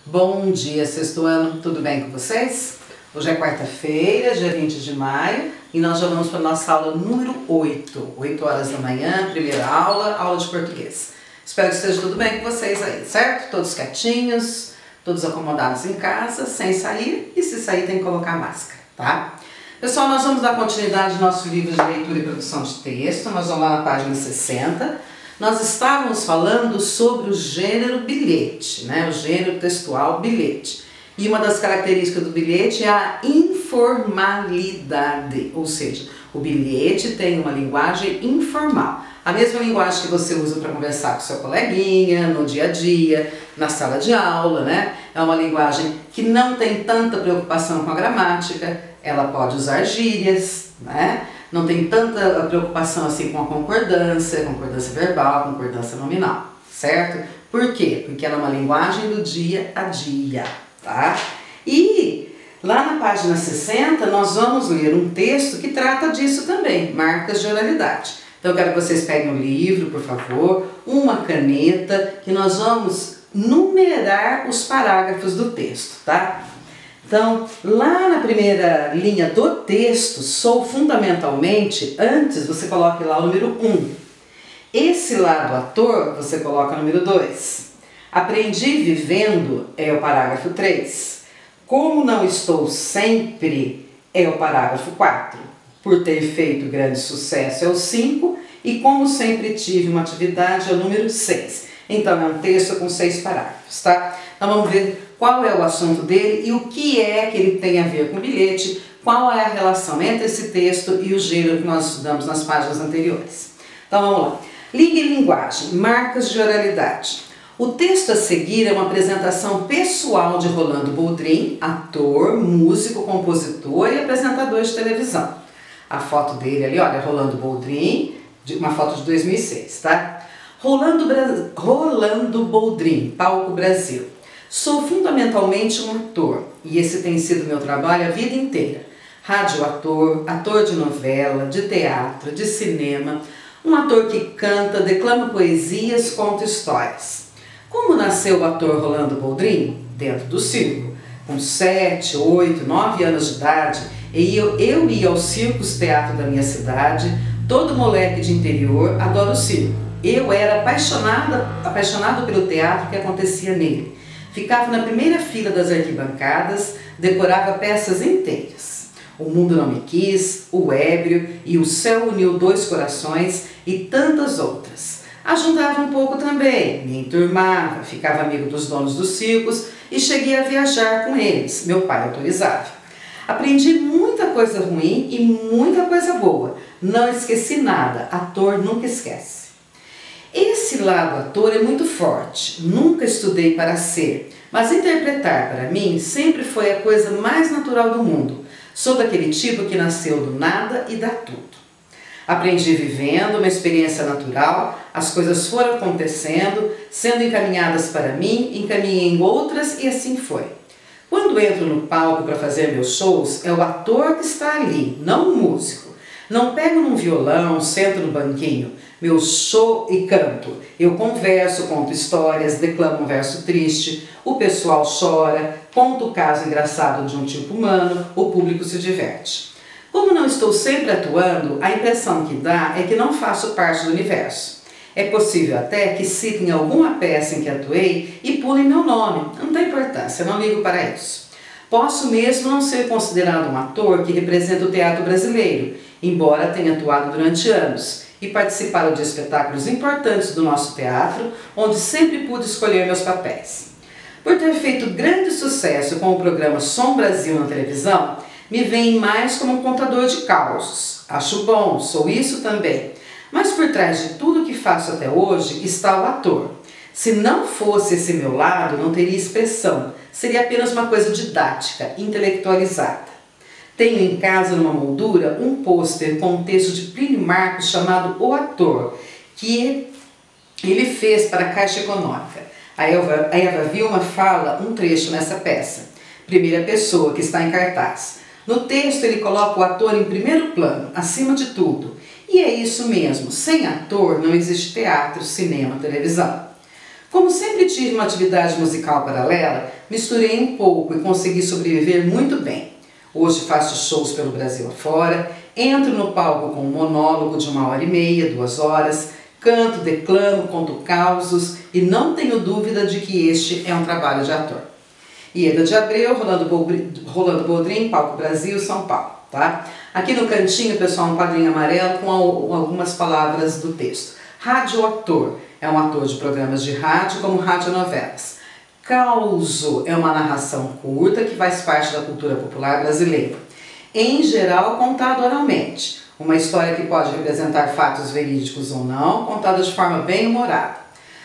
Bom dia, sexto ano, tudo bem com vocês? Hoje é quarta-feira, dia 20 de maio, e nós já vamos para a nossa aula número 8. 8 horas da manhã, primeira aula, aula de português. Espero que esteja tudo bem com vocês aí, certo? Todos quietinhos, todos acomodados em casa, sem sair, e se sair tem que colocar máscara, tá? Pessoal, nós vamos dar continuidade ao nosso livro de leitura e produção de texto, nós vamos lá na página 60. Nós estávamos falando sobre o gênero bilhete, né? O gênero textual bilhete. E uma das características do bilhete é a informalidade, ou seja, o bilhete tem uma linguagem informal. A mesma linguagem que você usa para conversar com seu coleguinha, no dia a dia, na sala de aula, né? É uma linguagem que não tem tanta preocupação com a gramática, ela pode usar gírias, né? Não tem tanta preocupação assim com a concordância verbal, concordância nominal, certo? Por quê? Porque ela é uma linguagem do dia a dia, tá? E lá na página 60 nós vamos ler um texto que trata disso também, marcas de oralidade. Então eu quero que vocês peguem um livro, por favor, uma caneta, que nós vamos numerar os parágrafos do texto, tá? Então, lá na primeira linha do texto, sou fundamentalmente, antes você coloque lá o número 1. Esse lá do ator, você coloca o número 2. Aprendi vivendo é o parágrafo 3. Como não estou sempre é o parágrafo 4. Por ter feito grande sucesso é o 5. E como sempre tive uma atividade é o número 6. Então, é um texto com 6 parágrafos, tá? Então, vamos ver qual é o assunto dele e o que é que ele tem a ver com o bilhete, qual é a relação entre esse texto e o gênero que nós estudamos nas páginas anteriores. Então, vamos lá. Língua e linguagem, marcas de oralidade. O texto a seguir é uma apresentação pessoal de Rolando Boldrin, ator, músico, compositor e apresentador de televisão. A foto dele ali, olha, Rolando Boldrin, uma foto de 2006, tá? Rolando Boldrin, Palco Brasil. Sou fundamentalmente um ator, e esse tem sido meu trabalho a vida inteira. Radioator, ator de novela, de teatro, de cinema, um ator que canta, declama poesias, conta histórias. Como nasceu o ator Rolando Boldrin? Dentro do circo. Com 7, 8, 9 anos de idade, eu ia aos circos teatro da minha cidade, todo moleque de interior adora o circo. Eu era apaixonado pelo teatro que acontecia nele. Ficava na primeira fila das arquibancadas, decorava peças inteiras. O Mundo Não Me Quis, O Ébrio e O Céu Uniu Dois Corações e tantas outras. Ajuntava um pouco também, me enturmava, ficava amigo dos donos dos circos e cheguei a viajar com eles, meu pai autorizava. Aprendi muita coisa ruim e muita coisa boa. Não esqueci nada, ator nunca esquece. Esse lado ator é muito forte, nunca estudei para ser, mas interpretar para mim sempre foi a coisa mais natural do mundo. Sou daquele tipo que nasceu do nada e dá tudo. Aprendi vivendo, uma experiência natural, as coisas foram acontecendo, sendo encaminhadas para mim, encaminhei em outras e assim foi. Quando entro no palco para fazer meus shows, é o ator que está ali, não o músico. Não pego num violão, sento no banquinho, meu show e canto. Eu converso, conto histórias, declamo um verso triste, o pessoal chora, conto o caso engraçado de um tipo humano, o público se diverte. Como não estou sempre atuando, a impressão que dá é que não faço parte do universo. É possível até que citem alguma peça em que atuei e pulem meu nome. Não tem importância, não ligo para isso. Posso mesmo não ser considerado um ator que representa o teatro brasileiro, embora tenha atuado durante anos e participado de espetáculos importantes do nosso teatro, onde sempre pude escolher meus papéis. Por ter feito grande sucesso com o programa Som Brasil na televisão, me veem mais como um contador de causos. Acho bom, sou isso também. Mas por trás de tudo que faço até hoje está o ator. Se não fosse esse meu lado, não teria expressão. Seria apenas uma coisa didática, intelectualizada. Tenho em casa, numa moldura, um pôster com um texto de Plínio Marcos chamado O Ator, que ele fez para a Caixa Econômica. A Eva Vilma fala um trecho nessa peça. Primeira pessoa que está em cartaz. No texto ele coloca o ator em primeiro plano, acima de tudo. E é isso mesmo, sem ator não existe teatro, cinema, televisão. Como sempre tive uma atividade musical paralela, misturei um pouco e consegui sobreviver muito bem. Hoje faço shows pelo Brasil afora, entro no palco com um monólogo de 1h30, 2 horas, canto, declamo, conto causos e não tenho dúvida de que este é um trabalho de ator. Ieda de Abreu, Rolando Boldrin, Palco Brasil, São Paulo. Tá? Aqui no cantinho, pessoal, um quadrinho amarelo com algumas palavras do texto. Radioator é um ator de programas de rádio como radionovelas. Causo é uma narração curta que faz parte da cultura popular brasileira. Em geral, contado oralmente. Uma história que pode representar fatos verídicos ou não, contada de forma bem humorada.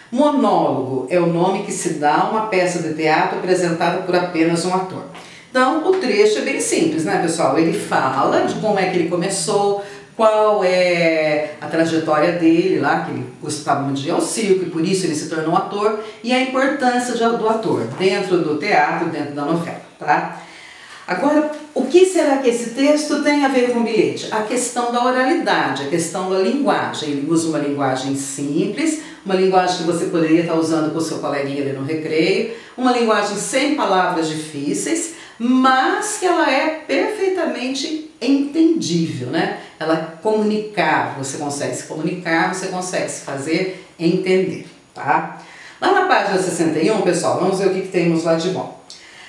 Monólogo é o nome que se dá a uma peça de teatro apresentada por apenas um ator. Então, o trecho é bem simples, né, pessoal? Ele fala de como é que ele começou, qual é a trajetória dele lá, que ele gostava muito de ir ao circo e por isso ele se tornou ator, e a importância do ator dentro do teatro, dentro da novela, tá? Agora, o que será que esse texto tem a ver com o bilhete? A questão da oralidade, a questão da linguagem. Ele usa uma linguagem simples, uma linguagem que você poderia estar usando com o seu coleguinha ali no recreio, uma linguagem sem palavras difíceis, mas que ela é perfeitamente entendível, né? Ela é comunicável, você consegue se comunicar, você consegue se fazer entender, tá? Lá na página 61, pessoal, vamos ver o que temos lá de bom.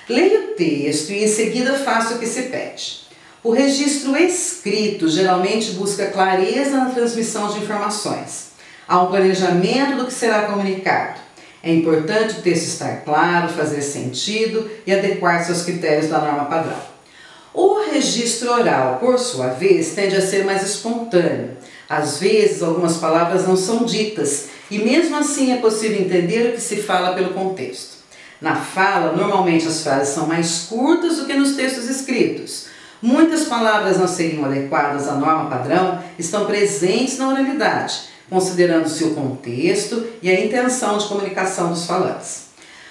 Leia o texto e em seguida faça o que se pede. O registro escrito geralmente busca clareza na transmissão de informações. Há um planejamento do que será comunicado. É importante o texto estar claro, fazer sentido e adequar-se aos critérios da norma padrão. O registro oral, por sua vez, tende a ser mais espontâneo. Às vezes, algumas palavras não são ditas e mesmo assim é possível entender o que se fala pelo contexto. Na fala, normalmente as frases são mais curtas do que nos textos escritos. Muitas palavras não seriam adequadas à norma padrão, estão presentes na oralidade, considerando-se o contexto e a intenção de comunicação dos falantes.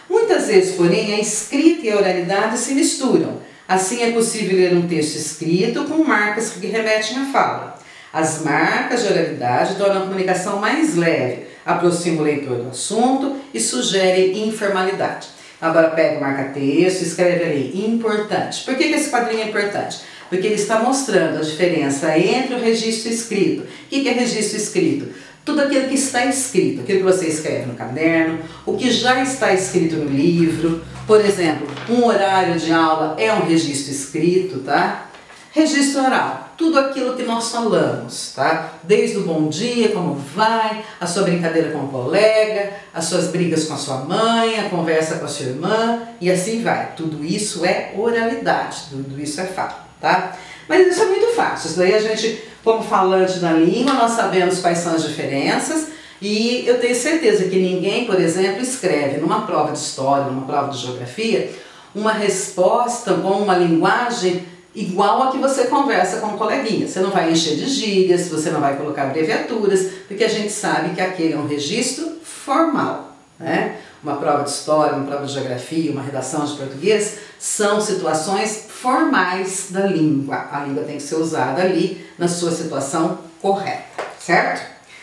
Muitas vezes, porém, a escrita e a oralidade se misturam. Assim é possível ler um texto escrito com marcas que remetem à fala. As marcas de oralidade tornam a comunicação mais leve, aproximam o leitor do assunto e sugerem informalidade. Agora pega o marca-texto e escreve ali, importante. Por que esse quadrinho é importante? Porque ele está mostrando a diferença entre o registro escrito. O que é registro escrito? Tudo aquilo que está escrito, aquilo que você escreve no caderno, o que já está escrito no livro. Por exemplo, um horário de aula é um registro escrito, tá? Registro oral, tudo aquilo que nós falamos, tá? Desde o bom dia, como vai, a sua brincadeira com o colega, as suas brigas com a sua mãe, a conversa com a sua irmã e assim vai. Tudo isso é oralidade, tudo isso é fala, tá? Mas isso é muito fácil, isso daí a gente, como falante da língua, nós sabemos quais são as diferenças e eu tenho certeza que ninguém, por exemplo, escreve numa prova de história, numa prova de geografia, uma resposta com uma linguagem igual a que você conversa com um coleguinha. Você não vai encher de gírias, você não vai colocar abreviaturas, porque a gente sabe que aquele é um registro formal, né? Uma prova de história, uma prova de geografia, uma redação de português, são situações formais da língua. A língua tem que ser usada ali na sua situação correta, certo?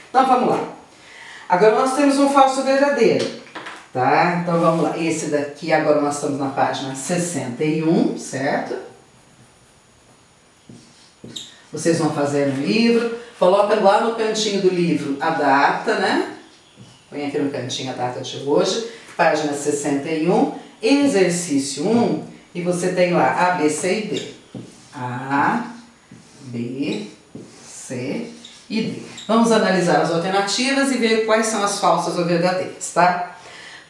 Então vamos lá. Agora nós temos um falso verdadeiro, tá? Então vamos lá. Esse daqui agora nós estamos na página 61, certo? Vocês vão fazer no livro, coloca lá no cantinho do livro a data, né? Põe aqui no cantinho a data de hoje, página 61, exercício 1, e você tem lá A, B, C e D. A, B, C e D. Vamos analisar as alternativas e ver quais são as falsas ou verdadeiras, tá?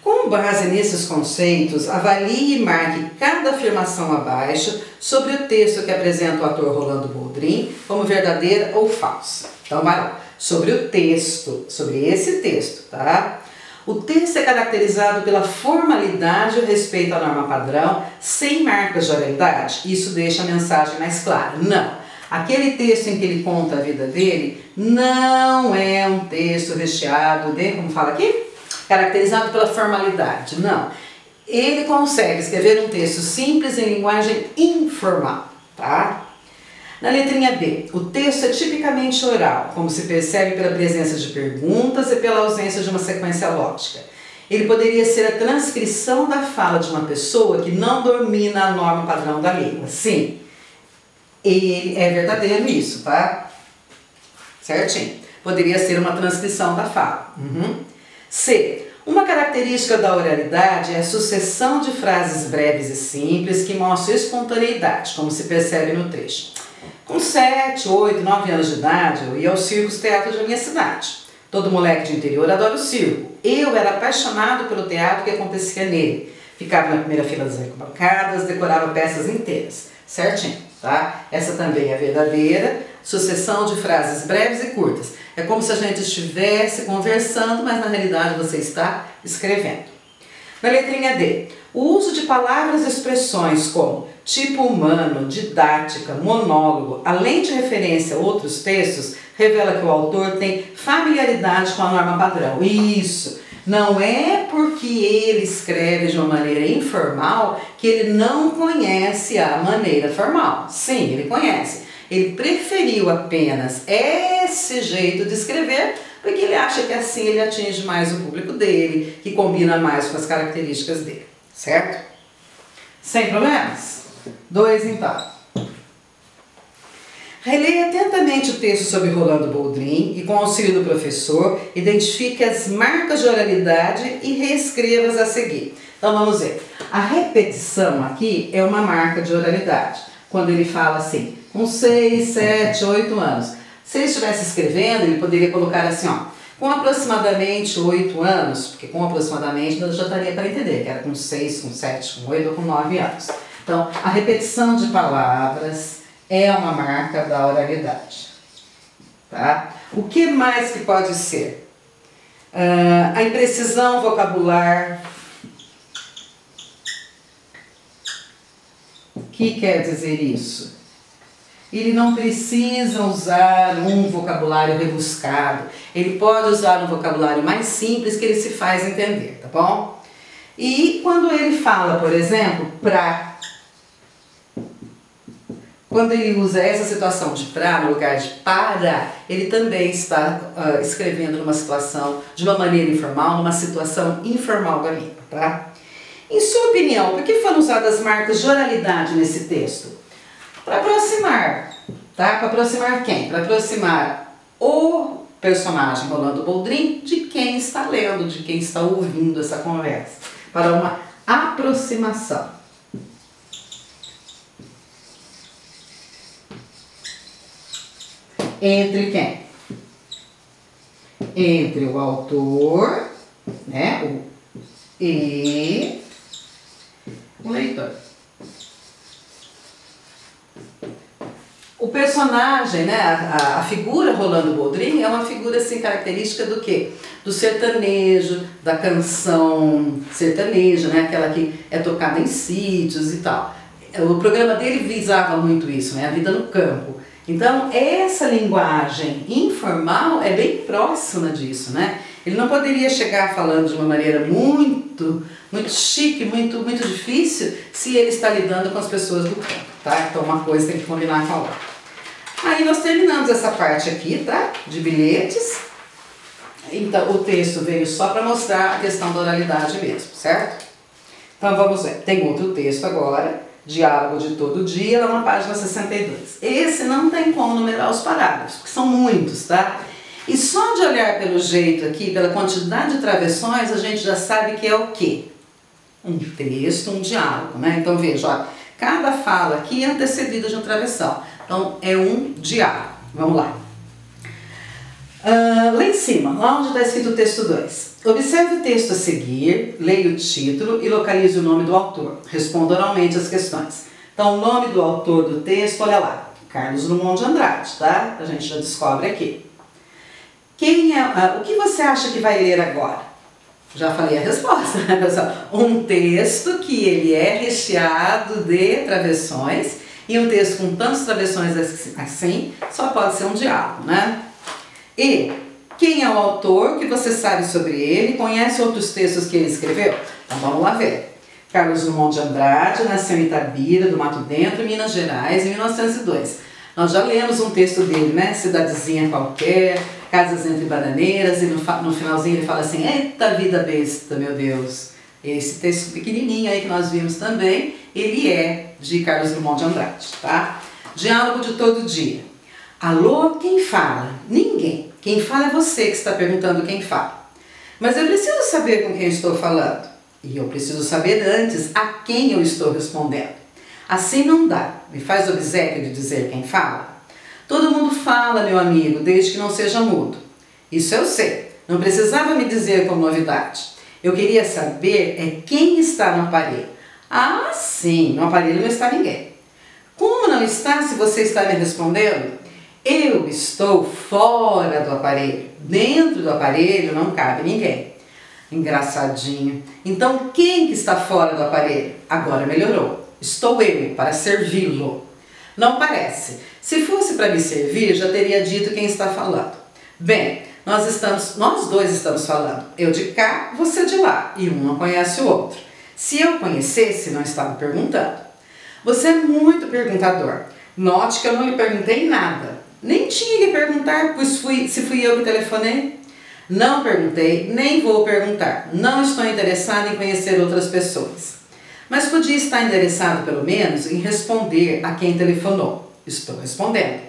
Com base nesses conceitos, avalie e marque cada afirmação abaixo sobre o texto que apresenta o ator Rolando Boldrin como verdadeira ou falsa. Então vai lá, sobre o texto, sobre esse texto, tá? O texto é caracterizado pela formalidade e o respeito à norma padrão, sem marcas de oralidade. Isso deixa a mensagem mais clara. Não, aquele texto em que ele conta a vida dele não é um texto recheado de, como fala aqui? Caracterizado pela formalidade, não. Ele consegue escrever um texto simples em linguagem informal, tá? Na letrinha B, o texto é tipicamente oral, como se percebe pela presença de perguntas e pela ausência de uma sequência lógica. Ele poderia ser a transcrição da fala de uma pessoa que não domina a norma padrão da língua. Sim, ele é verdadeiro isso, tá? Certinho. Poderia ser uma transcrição da fala. C. Uma característica da oralidade é a sucessão de frases breves e simples que mostram espontaneidade, como se percebe no trecho. Com 7, 8, 9 anos de idade, eu ia aos circos teatros da minha cidade. Todo moleque de interior adora o circo. Eu era apaixonado pelo teatro que acontecia nele. Ficava na primeira fila das arquibancadas, decorava peças inteiras. Certinho, tá? Essa também é verdadeira. Sucessão de frases breves e curtas. É como se a gente estivesse conversando, mas na realidade você está escrevendo. Na letrinha D, o uso de palavras e expressões como tipo humano, didática, monólogo, além de referência a outros textos, revela que o autor tem familiaridade com a norma padrão. Isso! Não é porque ele escreve de uma maneira informal que ele não conhece a maneira formal. Sim, ele conhece. Ele preferiu apenas esse jeito de escrever porque ele acha que assim ele atinge mais o público dele, que combina mais com as características dele, certo? Sem problemas? 2 então. Releia atentamente o texto sobre Rolando Boldrin e, com o auxílio do professor, identifique as marcas de oralidade e reescreva-as a seguir. Então vamos ver. A repetição aqui é uma marca de oralidade. Quando ele fala assim, com 6, 7, 8 anos. Se ele estivesse escrevendo, ele poderia colocar assim, ó, com aproximadamente 8 anos, porque com aproximadamente já estaria para entender, que era com 6, com 7, com 8 ou com 9 anos. Então, a repetição de palavras é uma marca da oralidade. Tá? O que mais que pode ser? A imprecisão vocabular. O que quer dizer isso? Ele não precisa usar um vocabulário rebuscado. Ele pode usar um vocabulário mais simples que ele se faz entender, tá bom? E quando ele fala, por exemplo, pra, quando ele usa essa situação de pra no lugar de para, ele também está escrevendo numa situação de uma maneira informal, numa situação informal da língua, tá? Em sua opinião, por que foram usadas marcas de oralidade nesse texto? Para aproximar, tá? Para aproximar quem? Para aproximar o personagem Rolando Boldrin de quem está lendo, de quem está ouvindo essa conversa. Para uma aproximação. Entre quem? Entre o autor, né? E o leitor. O personagem, né, a figura Rolando Boldrin é uma figura assim, característica do quê? Do sertanejo, da canção sertaneja, né, aquela que é tocada em sítios e tal. O programa dele visava muito isso, né, a vida no campo. Então, essa linguagem informal é bem próxima disso, né? Ele não poderia chegar falando de uma maneira muito chique, muito difícil, se ele está lidando com as pessoas do campo, tá? Então, uma coisa tem que combinar com a outra. Aí nós terminamos essa parte aqui, tá? De bilhetes. Então, o texto veio só para mostrar a questão da oralidade mesmo, certo? Então, vamos ver. Tem outro texto agora, Diálogo de Todo Dia, lá na página 62. Esse não tem como numerar os parágrafos, porque são muitos, tá? E só de olhar pelo jeito aqui, pela quantidade de travessões, a gente já sabe que é o quê? Um texto, um diálogo, né? Então, veja, ó, cada fala aqui é antecedida de uma travessão. Então, é um diálogo. Vamos lá. Lá em cima, lá onde está escrito o texto 2. Observe o texto a seguir, leia o título e localize o nome do autor. Responda oralmente as questões. Então, o nome do autor do texto, olha lá, Carlos Drummond de Andrade, tá? A gente já descobre aqui. Quem é, o que você acha que vai ler agora? Já falei a resposta, né, pessoal? Um texto que ele é recheado de travessões, e um texto com tantas travessões assim, só pode ser um diálogo, né? E quem é o autor, que você sabe sobre ele, conhece outros textos que ele escreveu? Então vamos lá ver. Carlos Drummond de Andrade nasceu em Itabira, do Mato Dentro, Minas Gerais, em 1902. Nós já lemos um texto dele, né? Cidadezinha Qualquer, Casas entre Bananeiras, e no finalzinho ele fala assim: eita vida besta, meu Deus. Esse texto pequenininho aí que nós vimos também, ele é de Carlos Drummond de Andrade, tá? Diálogo de todo dia. Alô, quem fala? Ninguém. Quem fala é você que está perguntando quem fala. Mas eu preciso saber com quem estou falando. E eu preciso saber antes a quem eu estou respondendo. Assim não dá. Me faz obséquio de dizer quem fala? Todo mundo fala, meu amigo, desde que não seja mudo. Isso eu sei. Não precisava me dizer como novidade. Eu queria saber quem está no aparelho. Ah, sim, no aparelho não está ninguém. Como não está se você está me respondendo? Eu estou fora do aparelho. Dentro do aparelho não cabe ninguém. Engraçadinho. Então quem que está fora do aparelho? Agora melhorou. Estou eu para servi-lo. Não parece. Se fosse para me servir, já teria dito quem está falando. Bem, nós dois estamos falando. Eu de cá, você de lá. E um não conhece o outro. Se eu conhecesse, não estava perguntando. Você é muito perguntador. Note que eu não lhe perguntei nada. Nem tinha que perguntar, pois se fui eu que telefonei. Não perguntei, nem vou perguntar. Não estou interessado em conhecer outras pessoas. Mas podia estar interessado, pelo menos, em responder a quem telefonou. Estou respondendo.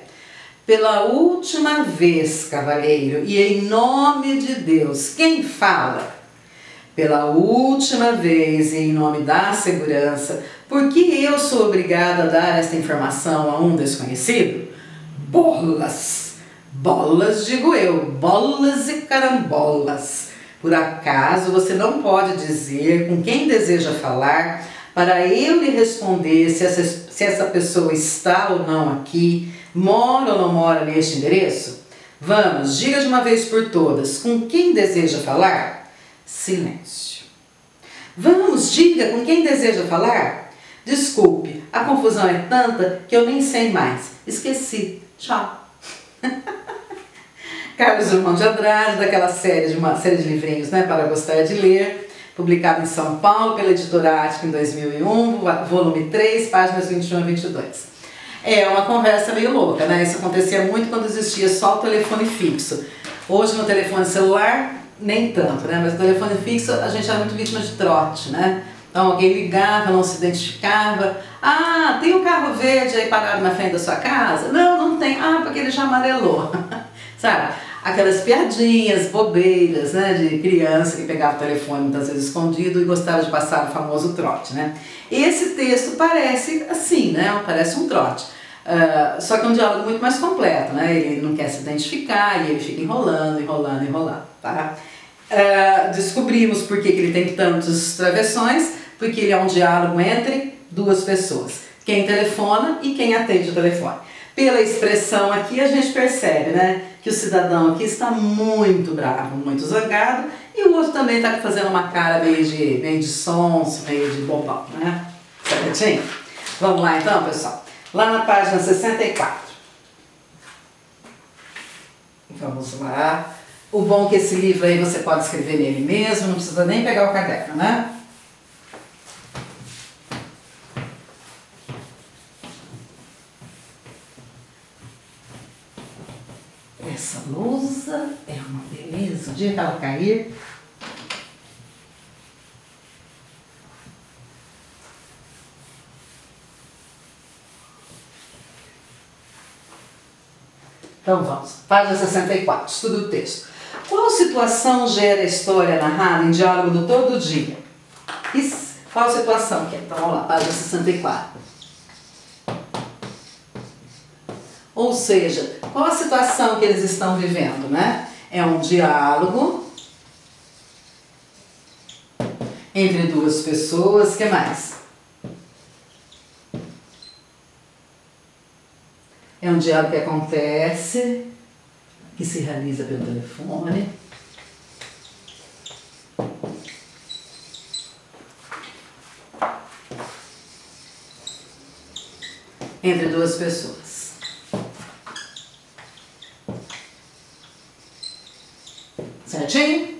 Pela última vez, cavalheiro, e em nome de Deus, quem fala? Pela última vez, e em nome da segurança, por que eu sou obrigada a dar esta informação a um desconhecido? Bolas! Bolas, digo eu, bolas e carambolas. Por acaso você não pode dizer com quem deseja falar para eu lhe responder se essa pessoa está ou não aqui, mora ou não mora neste endereço? Vamos, diga de uma vez por todas, com quem deseja falar? Silêncio. Vamos, diga com quem deseja falar? Desculpe, a confusão é tanta que eu nem sei mais. Esqueci. Tchau. Carlos Drummond de Andrade, daquela uma série de livrinhos, né, para gostar de ler, publicado em São Paulo pela editora Ática em 2001, volume 3, páginas 21 a 22. É uma conversa meio louca, né? Isso acontecia muito quando existia só o telefone fixo. Hoje no telefone celular, nem tanto, né? Mas no telefone fixo a gente era muito vítima de trote, né? Então alguém ligava, não se identificava. Ah, tem um carro verde aí parado na frente da sua casa? Não, não tem. Ah, porque ele já amarelou. Sabe? Aquelas piadinhas, bobeiras, né, de criança que pegava o telefone muitas vezes escondido e gostava de passar o famoso trote, né? Esse texto parece assim, né? Parece um trote. Só que é um diálogo muito mais completo, né? Ele não quer se identificar e ele fica enrolando, tá? Descobrimos por que ele tem tantos travessões, porque ele é um diálogo entre duas pessoas. Quem telefona e quem atende o telefone. Pela expressão aqui a gente percebe, né, que o cidadão aqui está muito bravo, muito zangado, e o outro também está fazendo uma cara meio de sonso, meio de bobão, né? Certinho? Vamos lá então, pessoal. Lá na página 64. Vamos lá. O bom é que esse livro aí você pode escrever nele mesmo, não precisa nem pegar o caderno, né? Essa lousa é uma beleza. O dia que ela cair... Então vamos, página 64, estudo o texto. Qual situação gera a história narrada em diálogo do todo dia? Qual situação que é? Então vamos lá, página 64. Ou seja, qual a situação que eles estão vivendo, né? É um diálogo entre duas pessoas, o que mais? É um diálogo que acontece, que se realiza pelo telefone. Entre duas pessoas. Certinho?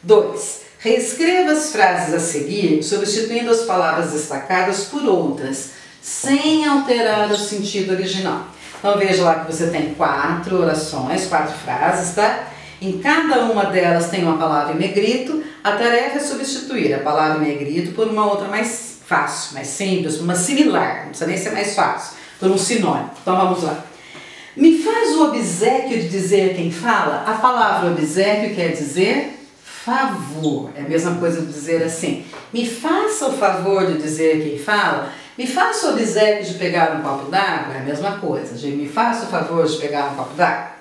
2. Reescreva as frases a seguir, substituindo as palavras destacadas por outras, sem alterar o sentido original. Então veja lá que você tem 4 orações, 4 frases, tá? Em cada uma delas tem uma palavra em negrito. A tarefa é substituir a palavra em negrito por uma outra mais fácil, mais simples, uma similar, não precisa nem ser mais fácil, por um sinônimo. Então vamos lá. Me faz o obséquio de dizer quem fala? A palavra obséquio quer dizer favor. É a mesma coisa de dizer assim, me faça o favor de dizer quem fala. Me faça o obséquio de pegar um copo d'água. É a mesma coisa, de me faça o favor de pegar um copo d'água.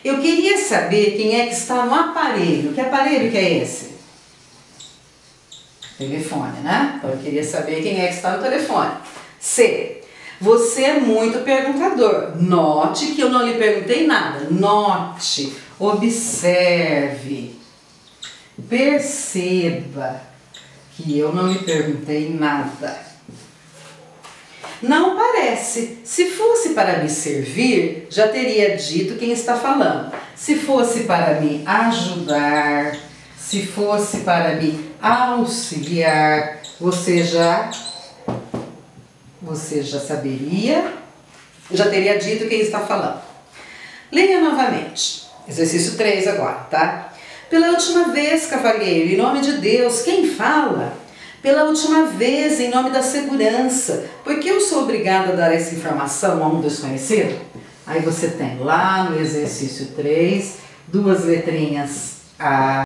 Eu queria saber quem é que está no aparelho. Que aparelho que é esse? Telefone, né? Então eu queria saber quem é que está no telefone. C. Você é muito perguntador. Note que eu não lhe perguntei nada. Note, observe, perceba que eu não lhe perguntei nada. Não parece. Se fosse para me servir, já teria dito quem está falando. Se fosse para me ajudar, se fosse para me auxiliar, você já saberia, já teria dito quem está falando. Leia novamente. Exercício 3 agora, tá? Pela última vez, cavalheiro, em nome de Deus, quem fala? Pela última vez, em nome da segurança, porque eu sou obrigada a dar essa informação a um desconhecido? Aí você tem lá no exercício 3, 2 letrinhas A.